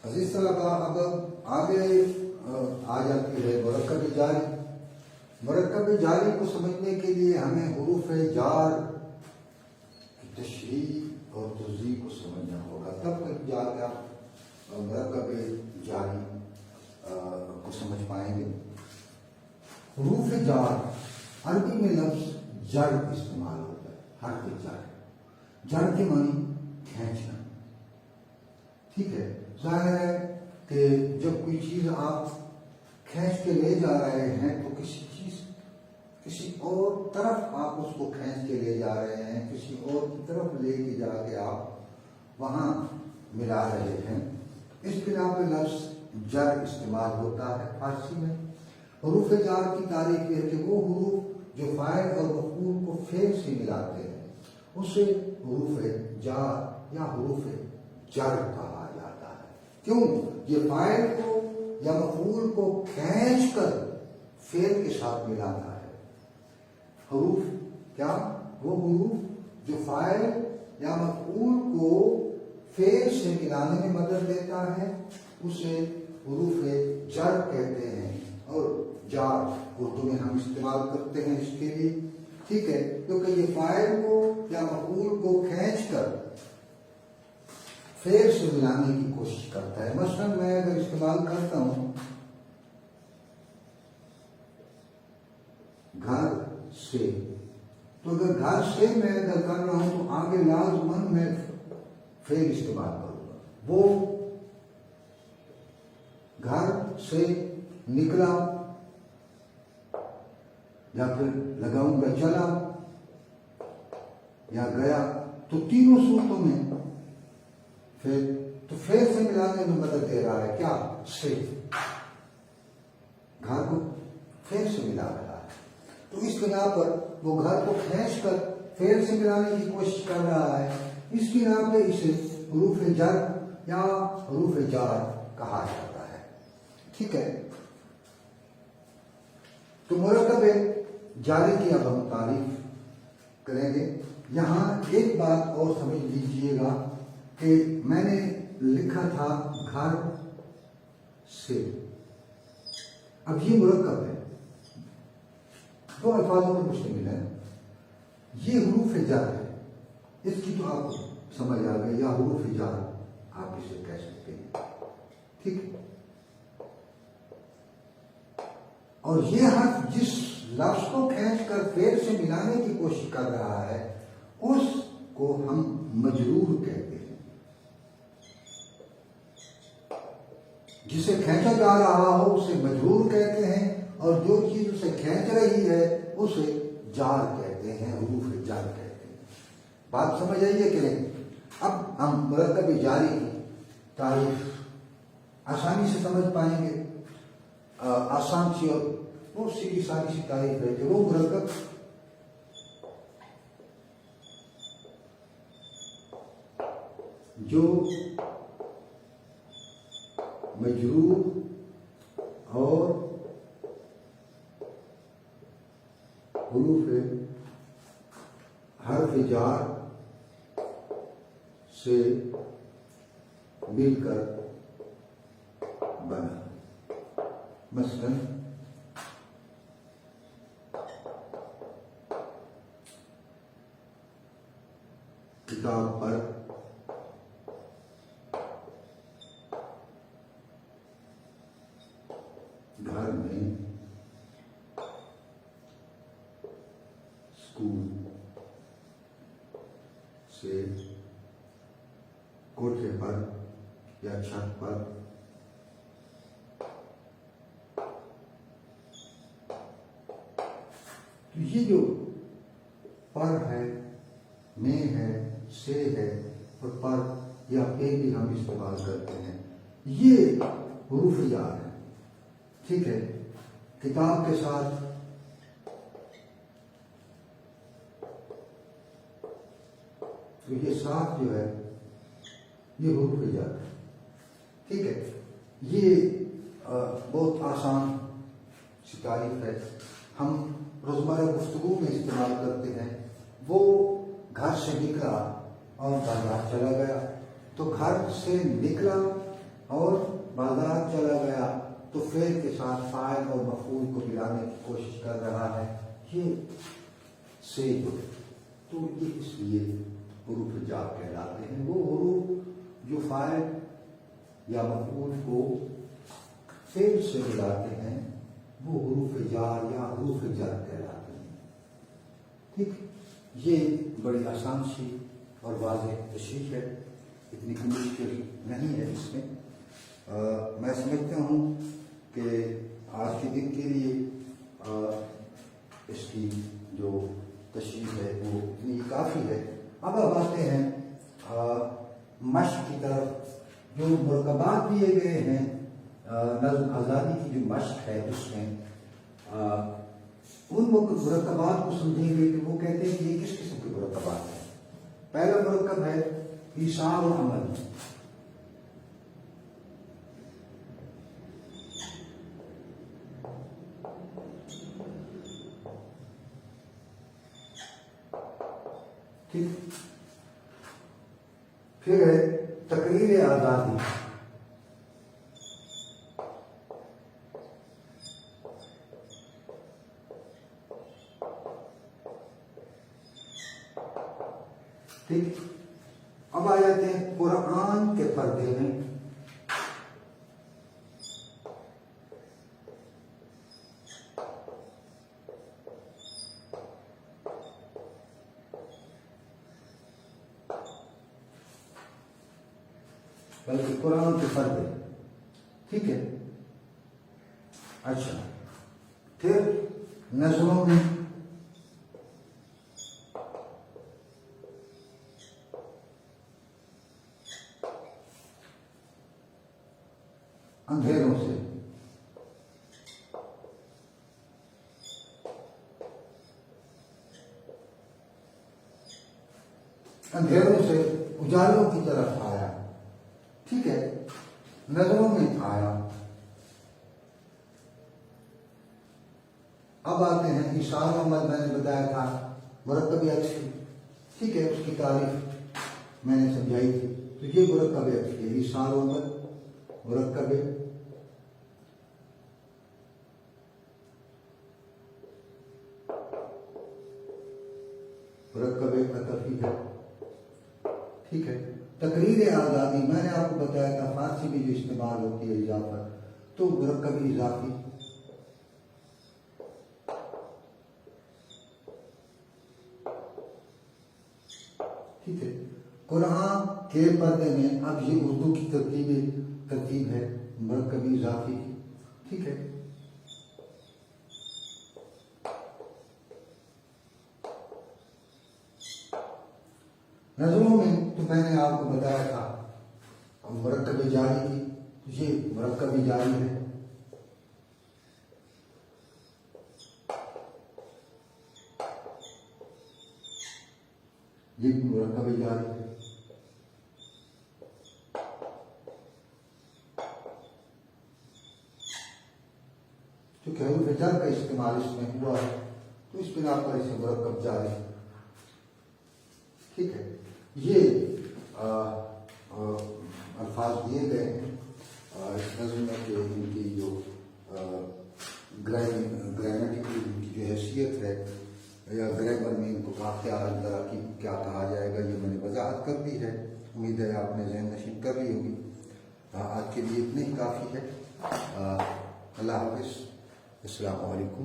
عزیز طلباء، اب آگے آ جاتی ہے مرکب جاری۔ مرکب جاری کو سمجھنے کے لیے ہمیں حروف جار کی تشریح اور توضیح کو سمجھنا ہوگا، تب تک جا کے آپ مرکب جاری کو سمجھ پائیں گے۔ حروف جار عربی میں لفظ جر استعمال ہوتا ہے، حرف جر۔ جر کے معنی کھینچنا، ٹھیک ہے۔ ظاہر ہے کہ جب کوئی چیز آپ کھینچ کے لے جا رہے ہیں تو کسی اور طرف آپ اس کو کھینچ کے لے جا رہے ہیں، کسی اور کی طرف لے کے جا کے آپ وہاں ملا رہے ہیں، اس بنا پہ لفظ جر استعمال ہوتا ہے فارسی میں۔ حروف جار کی تعریف یہ ہے کہ وہ حروف جو فاعل اور مفعول کو فعل سے ملاتے ہیں اسے حروف جار یا حروف جر کہا جاتا ہے۔ کیوں؟ یہ فاعل کو یا مفعول کو کھینچ کر فعل کے ساتھ ملاتا ہے۔ حروف کیا؟ وہ حروف جو فاعل یا مفعول کو فعل سے ملانے میں مدد دیتا ہے اسے حروف جر کہتے ہیں، اور جار اردو میں ہم استعمال کرتے ہیں اس کے لیے، ٹھیک ہے، کیونکہ یہ فاعل کو یا مفعول کو کھینچ کر فعل سے ملانے کی کوشش کرتا ہے۔ مثلا میں اگر استعمال کرتا ہوں گھر سے، تو اگر گھر سے میں اگر کر رہا ہوں تو آگے لازماً میں فعل استعمال کروں گا۔ وہ گھر سے نکلا یا پھر لگاؤں گا چلا یا گیا، تو تینوں صورتوں میں تو فعل سے ملانے میں مدد دے رہا ہے۔ کیا؟ سے، گھر کو فعل سے ملا رہا ہے، تو اس بنا پر وہ گھر کو کھینچ کر فعل سے ملانے کی کوشش کر رہا ہے، اس بنا پہ اسے حروف جر یا حروف جار کہا جاتا ہے، ٹھیک ہے۔ تو مرکب جاری کی اب ہم تعریف کریں گے۔ یہاں ایک بات اور سمجھ لیجئے گا کہ میں نے لکھا تھا گھر سے، اب یہ مرکب ہے، دو الفاظوں پر مشتمل ہے، یہ حروف جر ہے، اس کی تو آپ سمجھ آ گئی، یا حروف جار آپ اسے کہہ سکتے ہیں، ٹھیک ہے۔ اور یہ حرف جس لفظ کو کھینچ کر فعل سے ملانے کی کوشش کر رہا ہے اس کو ہم مجرور کہتے ہیں۔ جسے کھینچا جا رہا ہو اسے مجرور کہتے ہیں، اور جو چیز اسے کھینچ رہی ہے اسے جار کہتے ہیں، حروف جار کہتے ہیں۔ بات سمجھ آئیے کہ نہیں؟ اب ہم مرکب جاری کی تعریف آسانی سے سمجھ پائیں گے۔ آسان سی اور بہت سیدھی سادی سی تعریف ہے کہ وہ مرکب جو مجرور اور حروف حرف جار سے مل کر بنا۔ مثلا کتاب پر، گھر میں، اسکول سے، کوٹھے پر یا چھت پر، تو یہ جو پر ہے، میں ہے، سے ہے، اور پر یا پہ بھی ہم استعمال کرتے ہیں، یہ حروف جار ہے، ٹھیک ہے۔ کتاب کے ساتھ تو یہ ساتھ جو ہے یہ حروف جار ہے، ٹھیک ہے۔ یہ بہت آسان سی تعریف ہے، ہم روزمرہ گفتگو میں استعمال کرتے ہیں۔ وہ گھر سے نکلا اور بازار چلا گیا، تو گھر سے نکلا اور بازار چلا گیا تو فعل کے ساتھ فاعل اور مفعول کو ملانے کی کوشش کر رہا ہے، یہ سے تو یہ اس لیے حروف جار کہلاتے ہیں۔ وہ حروف جو فاعل یا مفعول کو فعل سے ملاتے ہیں وہ حروف جار یا حروف جر کہلاتے ہیں۔ ٹھیک، یہ بڑی آسان سی اور واضح تشریح ہے، اتنی کوئی مشکل نہیں ہے اس میں۔ میں سمجھتا ہوں کہ آج کے دن کے لیے اس کی جو تشریح ہے وہ اتنی کافی ہے۔ اب آتے ہیں مشق کی طرف۔ جو مرکبات دیے گئے ہیں نظم آزادی کی جو مشق ہے اس میں ان مرکبات کو سمجھیں گے کہ وہ کہتے ہیں کہ یہ کس قسم کے مرکبات ہیں۔ پہلا مرکب ہے ایثار و عمل۔ ٹھیک، پھر ہے تقریر آزادی۔ ٹھیک، اب آ جاتے ہیں قرآن کے پردے میں۔ بلکہ قرآن کے پردے، ٹھیک ہے۔ اچھا، پھر نظموں میں اندھیروں سے، اندھیروں سے اجالوں کی طرف آیا، ٹھیک ہے، نظروں میں آیا۔ اب آتے ہیں ایثار و عمل۔ میں نے بتایا تھا مرکب عطفی، ٹھیک ہے، اس کی تعریف میں نے سمجھائی تھی۔ تو یہ مرکب عطفی ہے، ایثار و عمل مرکب عطفی ہے، ٹھیک ہے۔ تقریر آزادی، میں نے آپ کو بتایا تھا فارسی میں جو استعمال ہوتی ہے اضافت، تو مرکب اضافی، ٹھیک ہے۔ قرآن کے پردے میں اب یہ اردو کی ترتیب ہے مرکب اضافی کی، ٹھیک ہے۔ نظموں میں تو میں نے آپ کو بتایا تھا مرکب جاری کی، یہ مرکب جاری ہے، یہ مرکب جاری ہے۔ چونکہ حروف جر کا استعمال اس میں ہوا ہے تو اس بنا پر اسے مرکب جاری ہے، ٹھیک ہے۔ یہ الفاظ دیے گئے ہیں اس نظم میں کہ ان کی جو گرامیٹیکل ان کی جو حیثیت ہے یا گرامر میں ان کو واقعہ تراکیب کیا کہا جائے گا، یہ میں نے وضاحت کر دی ہے۔ امید ہے آپ نے ذہن نشین کر لی ہوگی۔ آج کے لیے اتنا ہی کافی ہے۔ اللہ حافظ، السلام علیکم۔